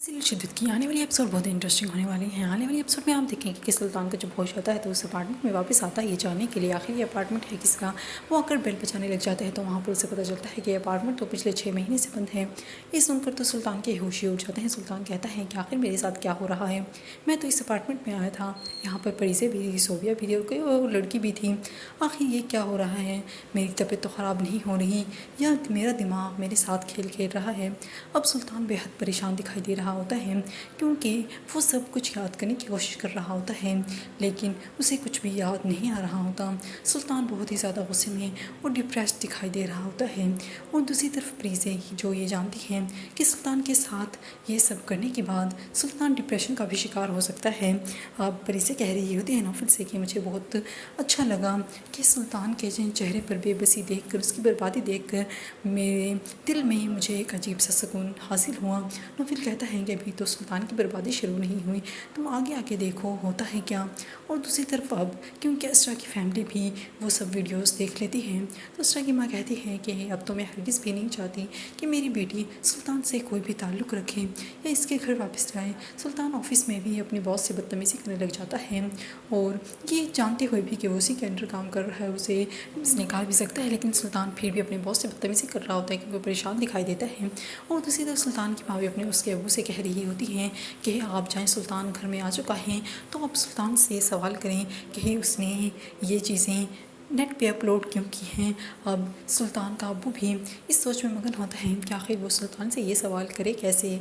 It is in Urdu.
سلسلہ شدت کی آنے والی ایپیسوڈ بہت انٹرسٹنگ ہونے والی ہیں۔ آنے والی ایپیسوڈ میں آپ دیکھیں گے کہ سلطان کا جب ہوش ہوتا ہے تو اس اپارٹمنٹ میں واپس آتا ہے یہ جاننے کے لیے آخر یہ اپارٹمنٹ ہے کس کا۔ وہ آ کر بیل بجانے لگ جاتا ہے تو وہاں پر اسے پتہ چلتا ہے کہ یہ اپارٹمنٹ تو پچھلے 6 مہینے سے بند ہے۔ یہ سن کر تو سلطان کے ہوش ہی اڑ جاتے ہیں۔ سلطان کہتا ہے کہ آخر میرے ساتھ کیا ہو رہا ہے، میں تو اس اپارٹمنٹ میں آیا تھا، یہاں پر پریزیں بھی تھی، صوفیہ بھی تھی اور کوئی اور لڑکی بھی تھی، آخر یہ کیا ہو رہا ہے، میری طبیعت تو خراب نہیں ہو رہی یا میرا دماغ میرے ساتھ کھیل کھیل رہا ہے۔ اب سلطان بے حد پریشان دکھائی دے رہا ہوتا ہے کیونکہ وہ سب کچھ یاد کرنے کی کوشش کر رہا ہوتا ہے لیکن اسے کچھ بھی یاد نہیں آ رہا ہوتا۔ سلطان بہت ہی زیادہ غصے میں اور ڈپریسڈ دکھائی دے رہا ہوتا ہے اور دوسری طرف پریزیں جو یہ جانتی ہیں کہ سلطان کے ساتھ یہ سب کرنے کے بعد سلطان ڈپریشن کا بھی شکار ہو سکتا ہے۔ اب پریزیں کہہ رہی ہوتی ہیں نوفل سے کہ مجھے بہت اچھا لگا کہ سلطان کے چہرے پر بے بسی دیکھ کر، اس کی بربادی دیکھ کر میرے دل میں مجھے ایک عجیب سا سکون حاصل ہوا۔ نوفل کہتا ہے کہ ابھی تو سلطان کی بربادی شروع نہیں ہوئی، تم آگے آگے دیکھو ہوتا ہے کیا۔ اور دوسری طرف اب کیونکہ اسرا کی فیملی بھی وہ سب ویڈیوز دیکھ لیتی ہیں تو اسرا کی ماں کہتی ہے کہ اب تو میں ہرگز بھی نہیں چاہتی کہ میری بیٹی سلطان سے کوئی بھی تعلق رکھے یا اس کے گھر واپس جائے۔ سلطان آفس میں بھی اپنے باس سے بدتمیزی کرنے لگ جاتا ہے اور یہ جانتے ہوئے بھی کہ وہ اسی کے انڈر کام کر رہا ہے، اسے نکال بھی سکتا ہے، لیکن سلطان پھر بھی اپنے باس سے بدتمیزی کر رہا ہوتا ہے کیونکہ وہ پریشان دکھائی دیتا ہے۔ اور دوسری طرف سلطان کی ماں بھی اپنے اس کے ابو سے کہہ رہی ہوتی ہیں کہ آپ جائیں، سلطان گھر میں آ چکا ہے تو آپ سلطان سے سوال کریں کہ اس نے یہ چیزیں نیٹ پہ اپلوڈ کیوں کی ہیں۔ اب سلطان کا ابو بھی اس سوچ میں مگن ہوتا ہے کہ آخر وہ سلطان سے یہ سوال کرے کیسے۔